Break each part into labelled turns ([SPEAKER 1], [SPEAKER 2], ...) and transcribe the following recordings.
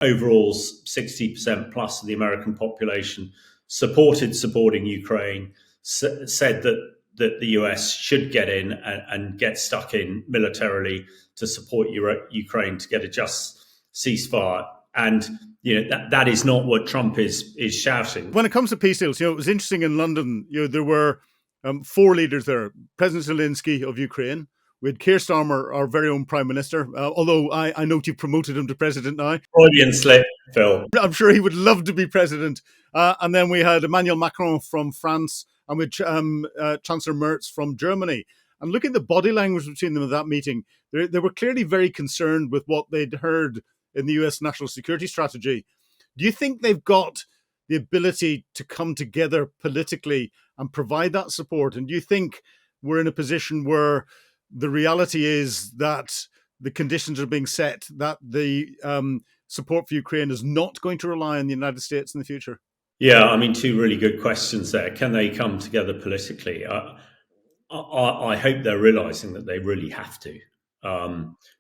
[SPEAKER 1] overall 60% plus of the American population supporting Ukraine, said that the US should get in and get stuck in militarily to support Ukraine to get a just ceasefire. And that is not what Trump is shouting.
[SPEAKER 2] When it comes to peace deals, it was interesting in London. There were 4 leaders there: President Zelensky of Ukraine. We had Keir Starmer, our very own Prime Minister, although I note you promoted him to president now.
[SPEAKER 1] Freudian slip, Phil.
[SPEAKER 2] I'm sure he would love to be president. And then we had Emmanuel Macron from France, and with Chancellor Merz from Germany. And looking at the body language between them at that meeting, they were clearly very concerned with what they'd heard in the US national security strategy. Do you think they've got the ability to come together politically and provide that support? And do you think we're in a position where the reality is that the conditions are being set, that the support for Ukraine is not going to rely on the United States in the future?
[SPEAKER 1] Yeah, I mean, 2 really good questions there. Can they come together politically? I hope they're realizing that they really have to,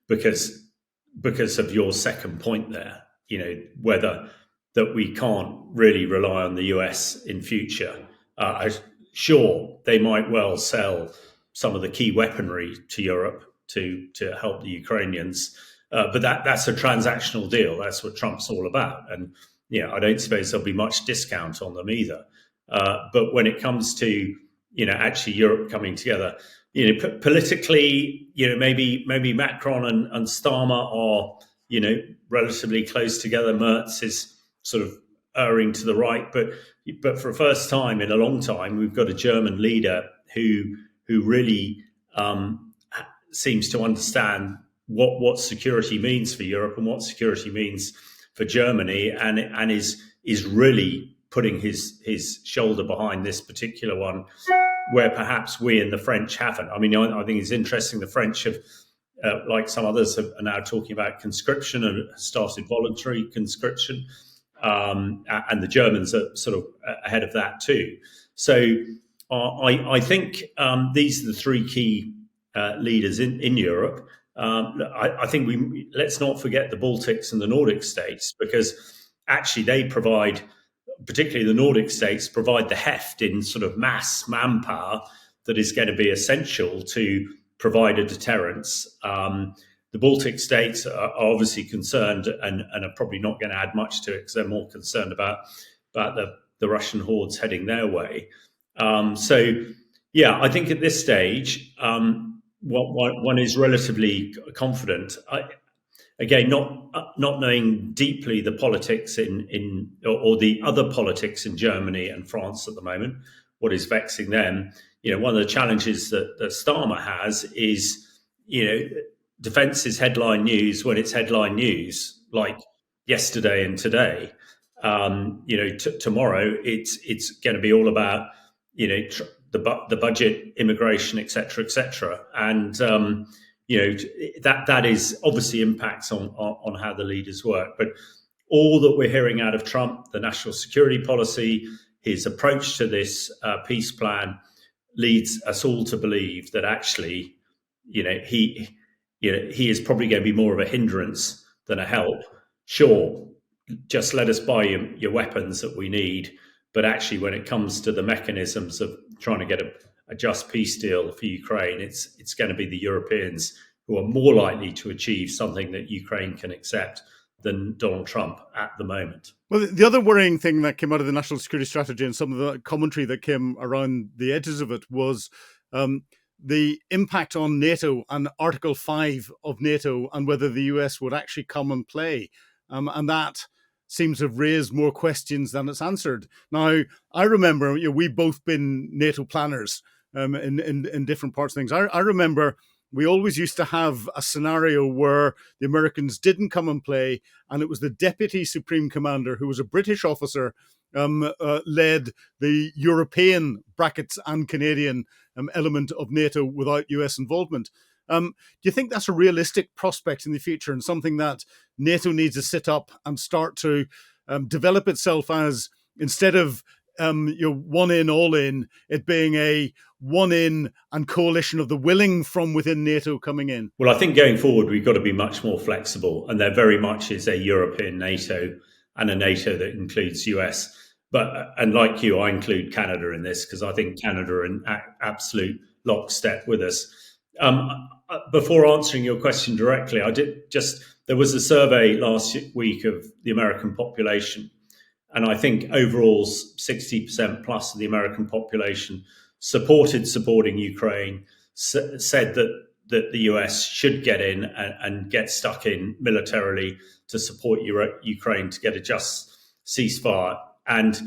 [SPEAKER 1] because of your second point there. Whether that we can't really rely on the US in future. Sure, they might well sell some of the key weaponry to Europe to help the Ukrainians, but that's a transactional deal. That's what Trump's all about, and I don't suppose there'll be much discount on them either. But when it comes to actually Europe coming together, politically, maybe Macron and Starmer are relatively close together. Merz is sort of erring to the right, but for the first time in a long time, we've got a German leader who really seems to understand what security means for Europe and what security means for Germany, and is really putting his shoulder behind this particular one, where perhaps we and the French haven't. I mean, I think it's interesting. The French have, like some others, are now talking about conscription and started voluntary conscription, and the Germans are sort of ahead of that too. So I think these are the 3 key leaders in Europe. I think let's not forget the Baltics and the Nordic states, because actually they provide, particularly the Nordic states, provide the heft in sort of mass manpower that is going to be essential to provide a deterrence. The Baltic states are obviously concerned and are probably not going to add much to it, because they're more concerned about the Russian hordes heading their way. So, yeah, I think at this stage, one is relatively confident. Again, not knowing deeply the politics or the other politics in Germany and France at the moment, what is vexing them. One of the challenges that Starmer has is, defense is headline news when it's headline news, like yesterday and today. Tomorrow it's going to be all about the budget, immigration, etc., etc., and that is obviously impacts on how the leaders work. But all that we're hearing out of Trump, the national security policy, his approach to this peace plan, leads us all to believe that actually, he is probably going to be more of a hindrance than a help. Sure, just let us buy your weapons that we need, but actually, when it comes to the mechanisms of trying to get a just peace deal for Ukraine, it's going to be the Europeans who are more likely to achieve something that Ukraine can accept than Donald Trump at the moment.
[SPEAKER 2] Well, the other worrying thing that came out of the national security strategy and some of the commentary that came around the edges of it was the impact on NATO and Article 5 of NATO, and whether the US would actually come and play. And that seems to have raised more questions than it's answered. Now, I remember we've both been NATO planners in different parts of things. I remember we always used to have a scenario where the Americans didn't come and play, and it was the Deputy Supreme Commander, who was a British officer, led the European brackets and Canadian element of NATO without US involvement. Do you think that's a realistic prospect in the future, and something that NATO needs to sit up and start to develop itself as, instead of one in, all in, it being a one in and coalition of the willing from within NATO coming in?
[SPEAKER 1] Well, I think going forward, we've got to be much more flexible. And there very much is a European NATO and a NATO that includes US. And like you, I include Canada in this because I think Canada are in absolute lockstep with us. Before answering your question directly, there was a survey last week of the American population. And I think overall, 60% plus of the American population supporting Ukraine, said that the US should get in and get stuck in militarily to support Ukraine to get a just ceasefire. And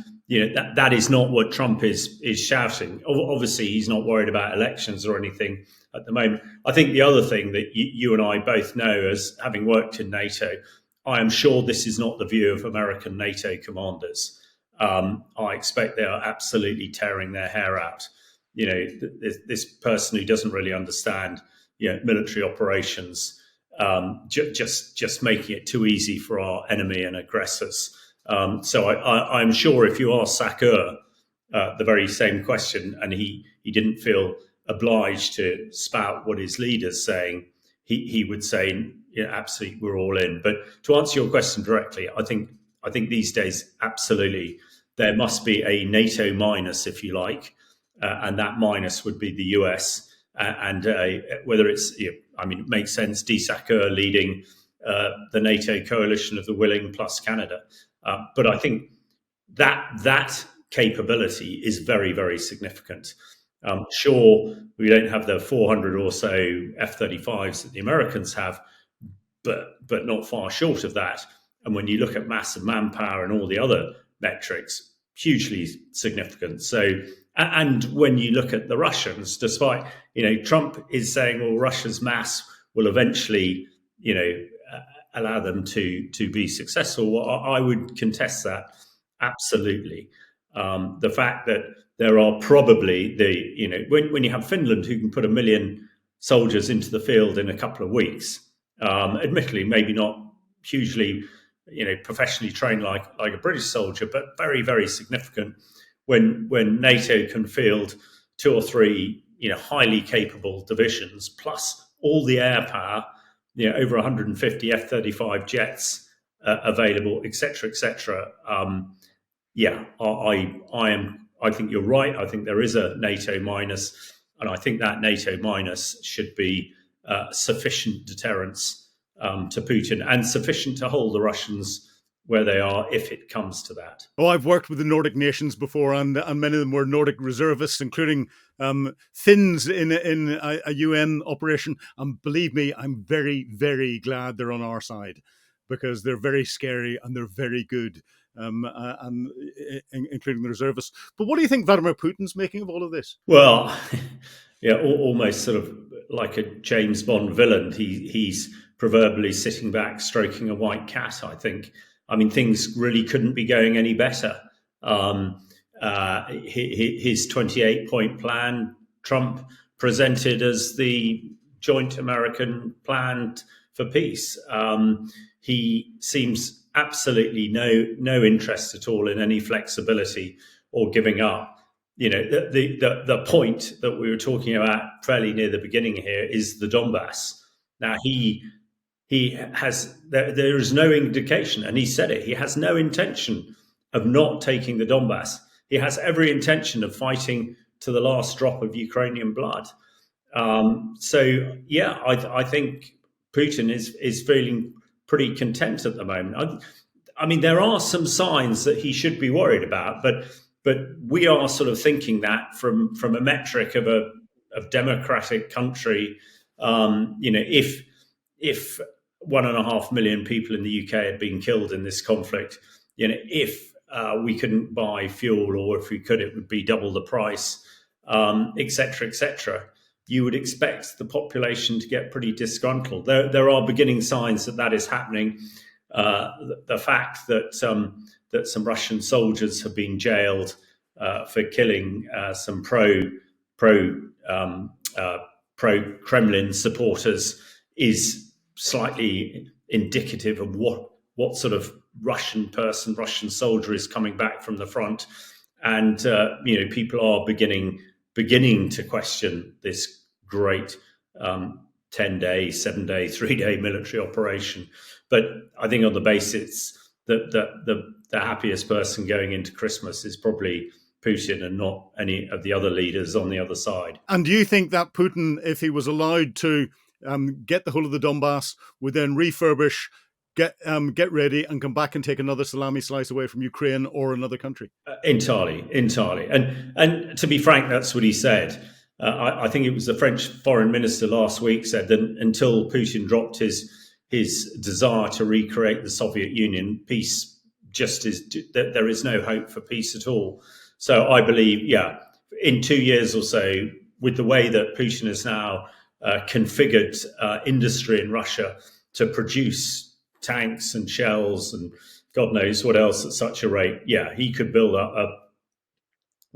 [SPEAKER 1] that is not what Trump is shouting. Obviously, he's not worried about elections or anything at the moment. I think the other thing that you and I both know, as having worked in NATO, I am sure this is not the view of American NATO commanders. I expect they are absolutely tearing their hair out. This person who doesn't really understand military operations, just making it too easy for our enemy and aggressors. So I'm sure if you ask Sakur the very same question, and he didn't feel obliged to spout what his leader's saying, he would say, absolutely, we're all in. But to answer your question directly, I think these days, absolutely, there must be a NATO minus, if you like, and that minus would be the US. And whether it's, it makes sense, D. Sakur leading the NATO coalition of the willing plus Canada. But I think that capability is very, very significant. Sure, we don't have the 400 or so F-35s that the Americans have, but not far short of that. And when you look at mass of manpower and all the other metrics, hugely significant. So, and when you look at the Russians, despite, Trump is saying, well, Russia's mass will eventually, allow them to be successful. Well, I would contest that absolutely. The fact that there are probably when you have Finland, who can put 1 million soldiers into the field in a couple of weeks, admittedly maybe not hugely professionally trained like a British soldier, but very, very significant. When NATO can field 2 or 3 highly capable divisions plus all the air power, over 150 F-35 jets available, etc., etc. I think you're right. I think there is a NATO minus, and I think that NATO minus should be sufficient deterrence to Putin and sufficient to hold the Russians where they are if it comes to that.
[SPEAKER 2] Oh, I've worked with the Nordic nations before, and many of them were Nordic reservists, including Finns in a UN operation. And believe me, I'm very, very glad they're on our side, because they're very scary and they're very good, and including the reservists. But what do you think Vladimir Putin's making of all of this?
[SPEAKER 1] Well, almost sort of like a James Bond villain. He's proverbially sitting back, stroking a white cat, I think. Things really couldn't be going any better. His 28-point plan, Trump presented as the joint American plan for peace. He seems absolutely no interest at all in any flexibility or giving up. The point that we were talking about fairly near the beginning here is the Donbass. Now there is no indication, and he said it, he has no intention of not taking the Donbass. He has every intention of fighting to the last drop of Ukrainian blood. I think Putin is feeling pretty content at the moment. There are some signs that he should be worried about, but we are sort of thinking that from a metric of a democratic country. If 1.5 million people in the UK had been killed in this conflict, if we couldn't buy fuel, or if we could, it would be double the price, etc., etc., you would expect the population to get pretty disgruntled. There are beginning signs that is happening. The fact that some Russian soldiers have been jailed for killing some pro-Kremlin supporters is slightly indicative of what sort of Russian soldier is coming back from the front. and people are beginning to question this great 10-day, 7-day, 3-day military operation. But I think on the basis that the happiest person going into Christmas is probably Putin and not any of the other leaders on the other side.
[SPEAKER 2] And do you think that Putin, if he was allowed to get the whole of the Donbass, would then refurbish, get ready, and come back and take another salami slice away from Ukraine or another country?
[SPEAKER 1] Entirely. And to be frank, that's what he said. I think it was the French foreign minister last week said that until Putin dropped his desire to recreate the Soviet Union, peace just is, there is no hope for peace at all. So I believe, in 2 years or so, with the way that Putin has now configured industry in Russia to produce tanks and shells and God knows what else at such a rate, he could build up an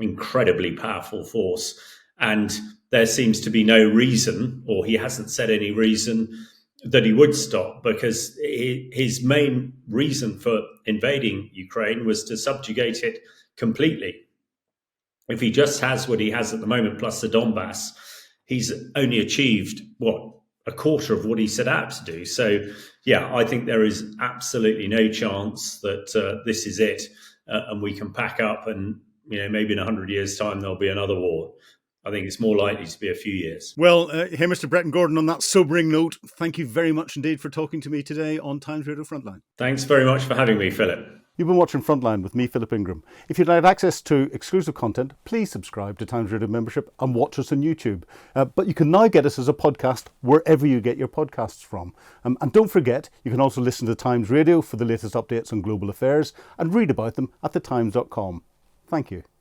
[SPEAKER 1] incredibly powerful force. And there seems to be no reason, or he hasn't said any reason, that he would stop, because his main reason for invading Ukraine was to subjugate it completely. If he just has what he has at the moment, plus the Donbass, he's only achieved, a quarter of what he set out to do. So, I think there is absolutely no chance that this is it, and we can pack up and, maybe in 100 years' time, there'll be another war. I think it's more likely to be a few years.
[SPEAKER 2] Well, Hamish de Bretton-Gordon, on that sobering note, thank you very much indeed for talking to me today on Times Radio Frontline.
[SPEAKER 1] Thanks very much for having me, Philip.
[SPEAKER 2] You've been watching Frontline with me, Philip Ingram. If you'd like access to exclusive content, please subscribe to Times Radio membership and watch us on YouTube. But you can now get us as a podcast wherever you get your podcasts from. And don't forget, you can also listen to Times Radio for the latest updates on global affairs and read about them at thetimes.com. Thank you.